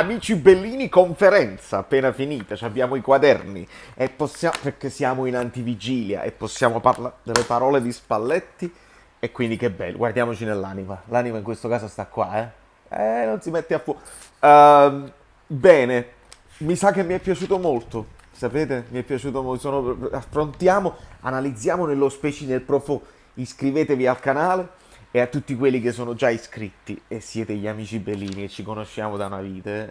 Amici Bellini conferenza appena finita, ci abbiamo i quaderni e possiamo, perché siamo in antivigilia e possiamo parlare delle parole di Spalletti e quindi che bello, guardiamoci nell'anima, l'anima in questo caso sta qua, non si mette a fuoco. Bene, mi sa che mi è piaciuto molto, sapete, mi è piaciuto molto, affrontiamo, analizziamo nello specie nel profondo, iscrivetevi al canale e a tutti quelli che sono già iscritti e siete gli amici Bellini e ci conosciamo da una vita,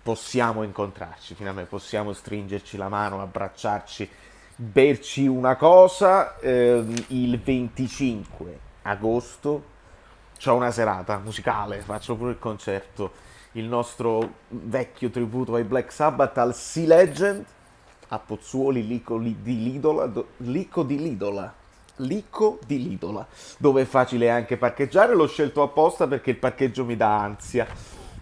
possiamo incontrarci, finalmente possiamo stringerci la mano, abbracciarci, berci una cosa. Il 25 agosto c'ho una serata musicale, faccio pure il concerto, il nostro vecchio tributo ai Black Sabbath al Sea Legend a Pozzuoli, di Lidola, Lico di Lidola, dove è facile anche parcheggiare, l'ho scelto apposta perché il parcheggio mi dà ansia.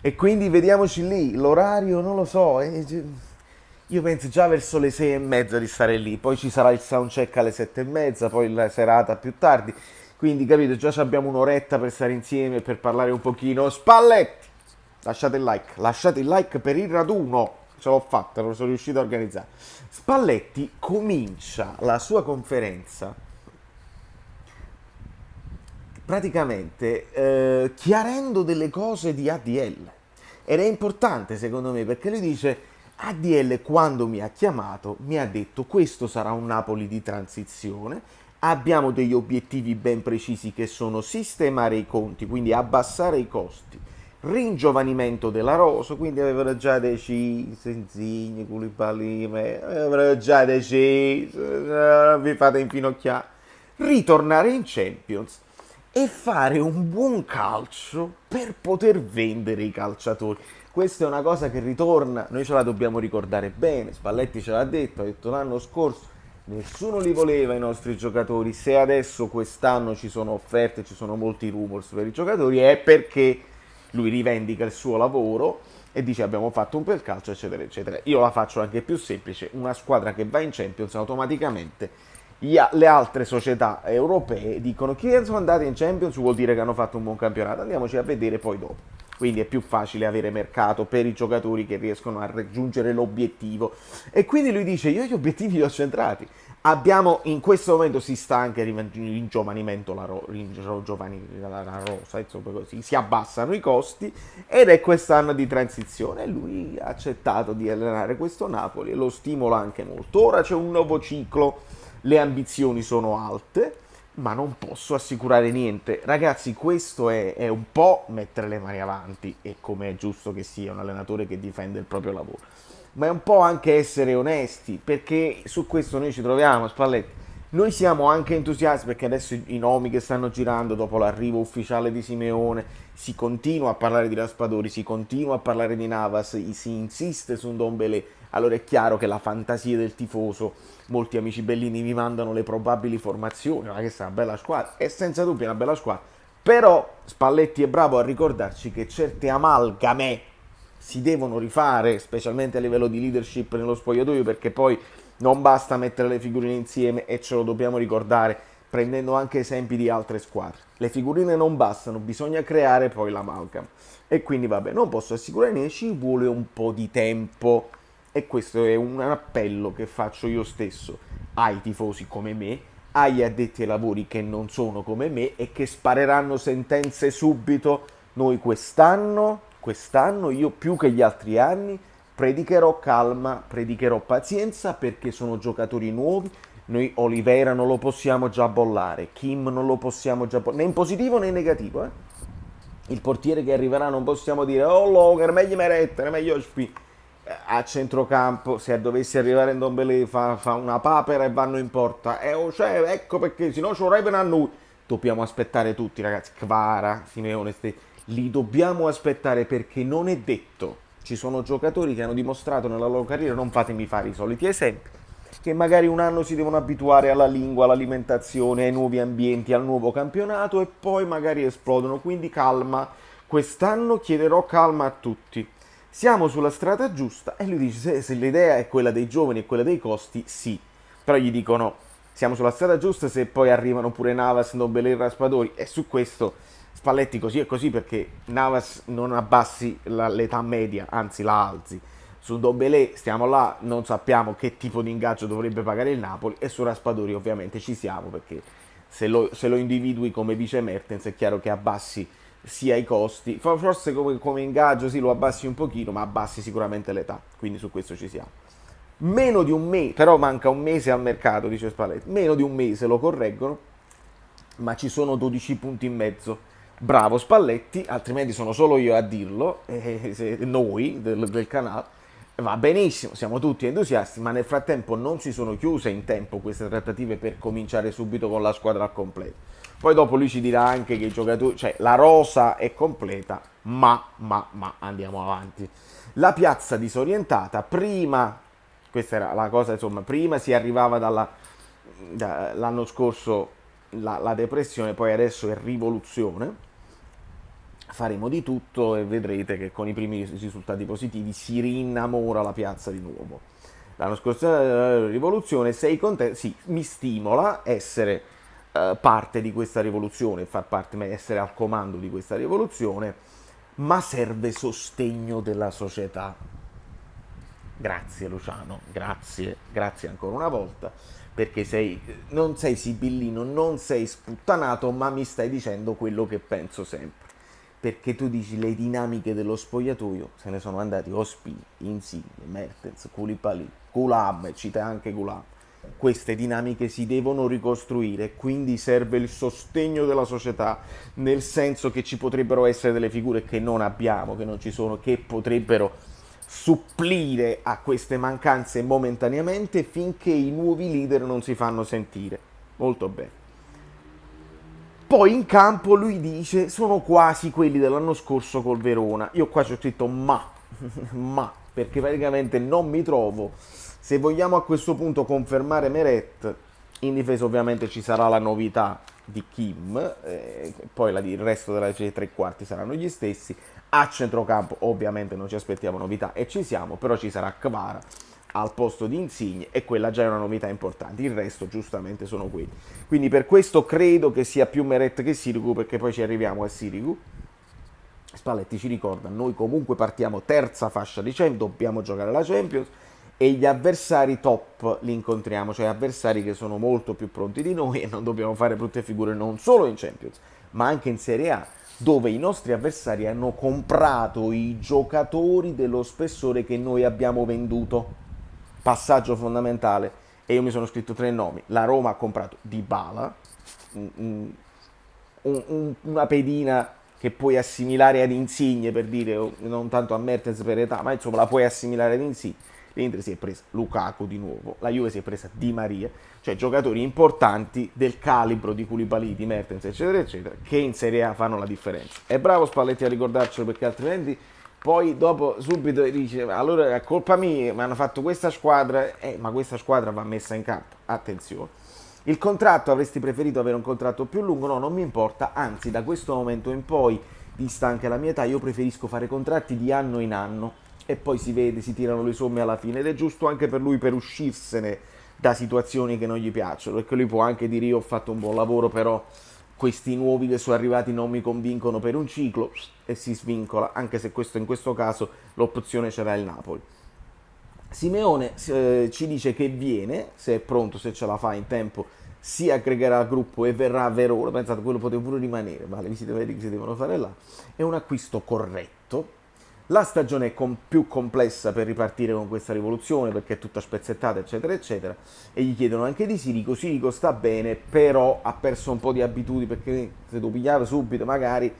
E quindi vediamoci lì, l'orario non lo so, io penso già verso le 6:30 di stare lì, poi ci sarà il soundcheck alle 7:30, poi la serata più tardi, quindi capito, già abbiamo un'oretta per stare insieme, per parlare un pochino. Spalletti! Lasciate il like per il raduno, ce l'ho fatta, lo sono riuscito a organizzare. Spalletti comincia la sua conferenza praticamente chiarendo delle cose di ADL. Ed è importante secondo me perché lui dice ADL quando mi ha chiamato mi ha detto questo sarà un Napoli di transizione, abbiamo degli obiettivi ben precisi che sono sistemare i conti, quindi abbassare i costi, ringiovanimento della rosa, quindi avevano già deciso Insigne, Koulibaly, avevano già deciso, non vi fate infinocchiare, ritornare in Champions e fare un buon calcio per poter vendere i calciatori. Questa è una cosa che ritorna, noi ce la dobbiamo ricordare bene, Spalletti ce l'ha detto, ha detto l'anno scorso, nessuno li voleva i nostri giocatori, se adesso quest'anno ci sono offerte, ci sono molti rumors per i giocatori, è perché lui rivendica il suo lavoro e dice abbiamo fatto un bel calcio, eccetera, eccetera. Io la faccio anche più semplice, una squadra che va in Champions automaticamente le altre società europee dicono che sono andate in Champions vuol dire che hanno fatto un buon campionato, andiamoci a vedere poi dopo. Quindi è più facile avere mercato per i giocatori che riescono a raggiungere l'obiettivo. E quindi lui dice: io gli obiettivi li ho centrati. Abbiamo in questo momento si sta anche ringiovanimento la rosa, insomma così, si abbassano i costi ed è quest'anno di transizione e lui ha accettato di allenare questo Napoli e lo stimola anche molto. Ora c'è un nuovo ciclo, le ambizioni sono alte, ma non posso assicurare niente. Ragazzi, questo è un po' mettere le mani avanti, e come è giusto che sia un allenatore che difende il proprio lavoro. Ma è un po' anche essere onesti, perché su questo noi ci troviamo, Spalletti. Noi siamo anche entusiasti perché adesso i nomi che stanno girando dopo l'arrivo ufficiale di Simeone, si continua a parlare di Raspadori, si continua a parlare di Navas, si insiste su un Dombele. Allora è chiaro che la fantasia del tifoso, molti amici bellini mi mandano le probabili formazioni, ma questa è una bella squadra, è senza dubbio una bella squadra, però Spalletti è bravo a ricordarci che certe amalgame si devono rifare, specialmente a livello di leadership nello spogliatoio, perché poi non basta mettere le figurine insieme e ce lo dobbiamo ricordare prendendo anche esempi di altre squadre. Le figurine non bastano, bisogna creare poi l'amalgam. E quindi vabbè, non posso assicurare niente, ci vuole un po' di tempo. E questo è un appello che faccio io stesso ai tifosi come me, agli addetti ai lavori che non sono come me e che spareranno sentenze subito. Noi quest'anno io più che gli altri anni predicherò calma, predicherò pazienza perché sono giocatori nuovi. Noi Oliveira non lo possiamo già bollare, Kim non lo possiamo già bollare, né in positivo né in negativo. Il portiere che arriverà non possiamo dire oh Logan, meglio Meretta, è meglio Spi. A centrocampo, se dovesse arrivare in Dombele fa una papera e vanno in porta. Cioè, ecco perché, se no ci vorrebbero a noi. Dobbiamo aspettare tutti, ragazzi. Kvara, Simeone, li dobbiamo aspettare perché non è detto. Ci sono giocatori che hanno dimostrato nella loro carriera, non fatemi fare i soliti esempi, che magari un anno si devono abituare alla lingua, all'alimentazione, ai nuovi ambienti, al nuovo campionato e poi magari esplodono. Quindi calma, quest'anno chiederò calma a tutti. Siamo sulla strada giusta e lui dice se l'idea è quella dei giovani e quella dei costi, sì. Però gli dicono siamo sulla strada giusta se poi arrivano pure Navas, Nobele e Raspadori e su questo Spalletti così e così perché Navas non abbassi l'età media, anzi la alzi. Su Dombele stiamo là, non sappiamo che tipo di ingaggio dovrebbe pagare il Napoli, e su Raspadori ovviamente ci siamo perché se lo individui come vice Mertens è chiaro che abbassi sia i costi, forse come ingaggio sì lo abbassi un pochino, ma abbassi sicuramente l'età, quindi su questo ci siamo. Meno di un mese, però manca un mese al mercato, dice Spalletti, meno di un mese lo correggono, ma ci sono 12 punti in mezzo. Bravo Spalletti, altrimenti sono solo io a dirlo, noi del canale. Va benissimo, siamo tutti entusiasti, ma nel frattempo non si sono chiuse in tempo queste trattative per cominciare subito con la squadra al completo. Poi dopo lui ci dirà anche che i giocatori, cioè la rosa è completa, ma andiamo avanti. La piazza disorientata, prima, questa era la cosa, insomma, prima si arrivava l'anno scorso la depressione, poi adesso è rivoluzione. Faremo di tutto e vedrete che con i primi risultati positivi si rinnamora la piazza di nuovo. L'anno scorso rivoluzione, sei contento? Sì, mi stimola essere parte di questa rivoluzione, far parte, essere al comando di questa rivoluzione, ma serve sostegno della società. Grazie Luciano, grazie ancora una volta, perché non sei sibillino, non sei sputtanato, ma mi stai dicendo quello che penso sempre. Perché tu dici le dinamiche dello spogliatoio, se ne sono andati Ospina, Insigne, Mertens, Koulibaly, Gulam, cita anche Gulam. Queste dinamiche si devono ricostruire, quindi serve il sostegno della società, nel senso che ci potrebbero essere delle figure che non abbiamo, che non ci sono, che potrebbero supplire a queste mancanze momentaneamente finché i nuovi leader non si fanno sentire. Molto bene. Poi in campo lui dice sono quasi quelli dell'anno scorso col Verona. Io qua ci ho scritto ma, perché praticamente non mi trovo. Se vogliamo a questo punto confermare Meret, in difesa ovviamente ci sarà la novità di Kim, poi il resto della tre quarti saranno gli stessi. A centrocampo ovviamente non ci aspettiamo novità e ci siamo, però ci sarà Kvara al posto di Insigne e quella già è una novità importante, il resto giustamente sono quelli. Quindi per questo credo che sia più Meret che Sirigu, perché poi ci arriviamo a Sirigu. Spalletti ci ricorda, noi comunque partiamo terza fascia di Champions, dobbiamo giocare la Champions e gli avversari top li incontriamo, cioè avversari che sono molto più pronti di noi e non dobbiamo fare brutte figure non solo in Champions, ma anche in Serie A, dove i nostri avversari hanno comprato i giocatori dello spessore che noi abbiamo venduto. Passaggio fondamentale, e io mi sono scritto tre nomi. La Roma ha comprato Dybala, una pedina che puoi assimilare ad Insigne, per dire, non tanto a Mertens per età, ma insomma la puoi assimilare ad Insigne. L'Inter si è presa Lukaku di nuovo, la Juve si è presa Di Maria, cioè giocatori importanti del calibro di Koulibaly, di Mertens, eccetera, eccetera, che in Serie A fanno la differenza. È bravo Spalletti a ricordarcelo, perché altrimenti poi dopo subito dice allora è colpa mia, mi hanno fatto questa squadra, ma questa squadra va messa in campo, attenzione. Il contratto, avresti preferito avere un contratto più lungo? No, non mi importa, anzi da questo momento in poi, vista anche la mia età, io preferisco fare contratti di anno in anno e poi si vede, si tirano le somme alla fine, ed è giusto anche per lui, per uscirsene da situazioni che non gli piacciono, perché lui può anche dire io ho fatto un buon lavoro, però questi nuovi che sono arrivati non mi convincono per un ciclo, e si svincola, anche se in questo caso l'opzione c'era il Napoli. Simeone ci dice che viene, se è pronto, se ce la fa in tempo, si aggregherà al gruppo e verrà a Verona. Pensate, quello poteva pure rimanere, ma le visite mediche si devono fare là. È un acquisto corretto. La stagione è più complessa per ripartire con questa rivoluzione, perché è tutta spezzettata, eccetera, eccetera. E gli chiedono anche di Sirico. Sirico sta bene, però ha perso un po' di abitudini, perché se lo pigliava subito, magari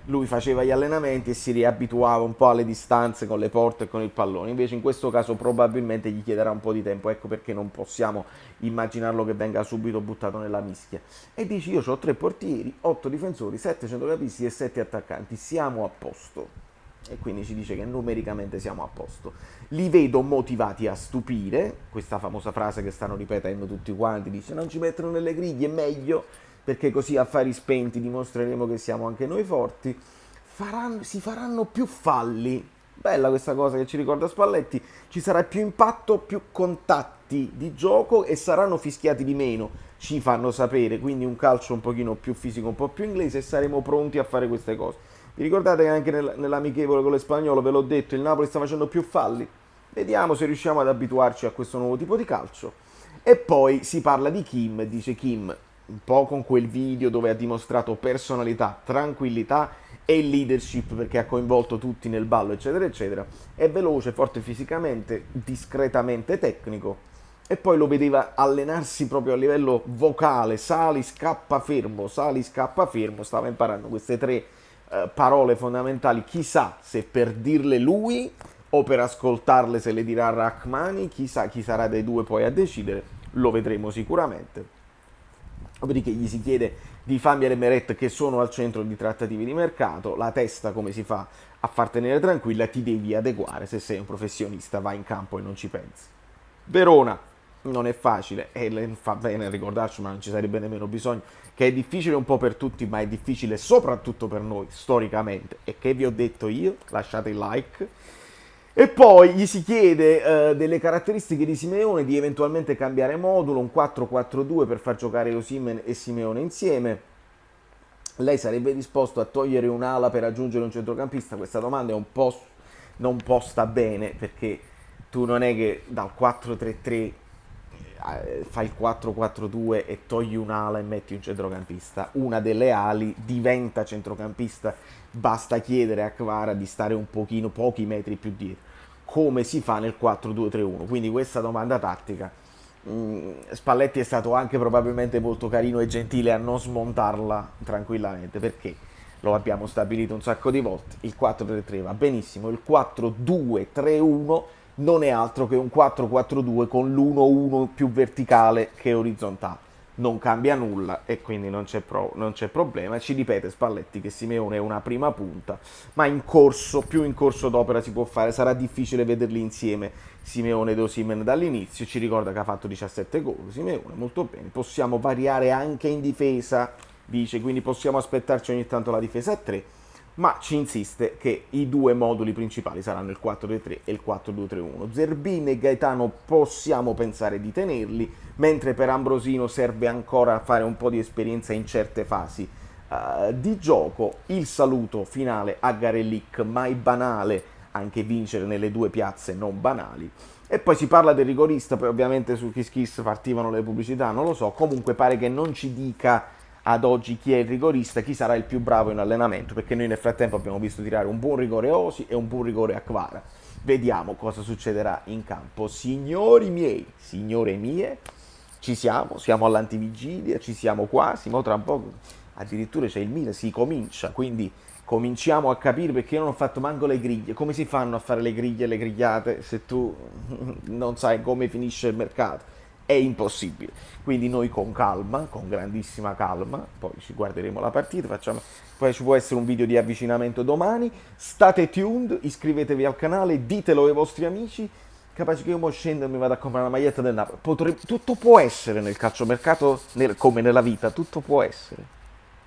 lui faceva gli allenamenti e si riabituava un po' alle distanze con le porte e con il pallone. Invece in questo caso probabilmente gli chiederà un po' di tempo, ecco perché non possiamo immaginarlo che venga subito buttato nella mischia. E dici io ho 3 portieri, 8 difensori, 7 centrocampisti e 7 attaccanti, siamo a posto. E quindi ci dice che numericamente siamo a posto. Li vedo motivati a stupire, questa famosa frase che stanno ripetendo tutti quanti, dice non ci mettono nelle griglie, è meglio, perché così a fari spenti dimostreremo che siamo anche noi forti. Si faranno più falli, Bella questa cosa che ci ricorda Spalletti, ci sarà più impatto, più contatti di gioco e saranno fischiati di meno, ci fanno sapere, quindi un calcio un pochino più fisico, un po' più inglese e saremo pronti a fare queste cose. Vi ricordate che anche nell'amichevole con l'Espagnolo, ve l'ho detto, il Napoli sta facendo più falli? Vediamo se riusciamo ad abituarci a questo nuovo tipo di calcio. E poi si parla di Kim, dice Kim, un po' con quel video dove ha dimostrato personalità, tranquillità e leadership perché ha coinvolto tutti nel ballo, eccetera, eccetera. È veloce, forte fisicamente, discretamente tecnico. E poi lo vedeva allenarsi proprio a livello vocale, sali, scappa, fermo. Stava imparando queste tre parole fondamentali. Chissà se per dirle lui o per ascoltarle se le dirà Rachmani, chissà chi sarà dei due poi a decidere, lo vedremo sicuramente. Dopodiché gli si chiede di Fabio e Meret che sono al centro di trattative di mercato, la testa come si fa a far tenere tranquilla, ti devi adeguare, se sei un professionista vai in campo e non ci pensi. Verona, non è facile, e fa bene a ricordarci, ma non ci sarebbe nemmeno bisogno, che è difficile un po' per tutti, ma è difficile soprattutto per noi, storicamente. E che vi ho detto io? Lasciate il like. E poi gli si chiede delle caratteristiche di Simeone, di eventualmente cambiare modulo, un 4-4-2 per far giocare Osimhen e Simeone insieme. Lei sarebbe disposto a togliere un'ala per aggiungere un centrocampista? Questa domanda è un po' non posta bene, perché tu non è che dal 4-3-3 fai il 4-4-2 e togli un'ala e metti un centrocampista. Una delle ali diventa centrocampista, basta chiedere a Kvara di stare un pochino, pochi metri più dietro, come si fa nel 4-2-3-1. Quindi questa domanda tattica, Spalletti è stato anche probabilmente molto carino e gentile a non smontarla tranquillamente, perché lo abbiamo stabilito un sacco di volte, il 4-3-3 va benissimo, il 4-2-3-1 non è altro che un 4-4-2 con l'1-1 più verticale che orizzontale. Non cambia nulla e quindi non c'è problema. Ci ripete Spalletti che Simeone è una prima punta, ma in corso, più in corso d'opera si può fare. Sarà difficile vederli insieme Simeone ed Osimhen dall'inizio. Ci ricorda che ha fatto 17 gol Simeone, molto bene. Possiamo variare anche in difesa, dice, quindi possiamo aspettarci ogni tanto la difesa a 3, ma ci insiste che i due moduli principali saranno il 4-3-3 e il 4-2-3-1. Zerbin e Gaetano possiamo pensare di tenerli, mentre per Ambrosino serve ancora fare un po' di esperienza in certe fasi di gioco. Il saluto finale a Garelic, mai banale anche vincere nelle due piazze non banali. E poi si parla del rigorista, poi ovviamente su Kiss Kiss partivano le pubblicità, non lo so, comunque pare che non ci dica ad oggi chi è il rigorista, chi sarà il più bravo in allenamento, perché noi nel frattempo abbiamo visto tirare un buon rigore a Osi e un buon rigore a Kvara. Vediamo cosa succederà in campo. Signori miei, signore mie, ci siamo all'antivigilia, ci siamo quasi, mo tra un po' addirittura c'è il Milan, si comincia, quindi cominciamo a capire, perché io non ho fatto manco le griglie. Come si fanno a fare le griglie e le grigliate se tu non sai come finisce il mercato? È impossibile. Quindi noi con calma, con grandissima calma, poi ci guarderemo la partita, poi ci può essere un video di avvicinamento domani. State tuned, iscrivetevi al canale, ditelo ai vostri amici. Capace che io mo scendo e mi vado a comprare una maglietta del Napoli. Tutto può essere nel calciomercato, come nella vita, tutto può essere.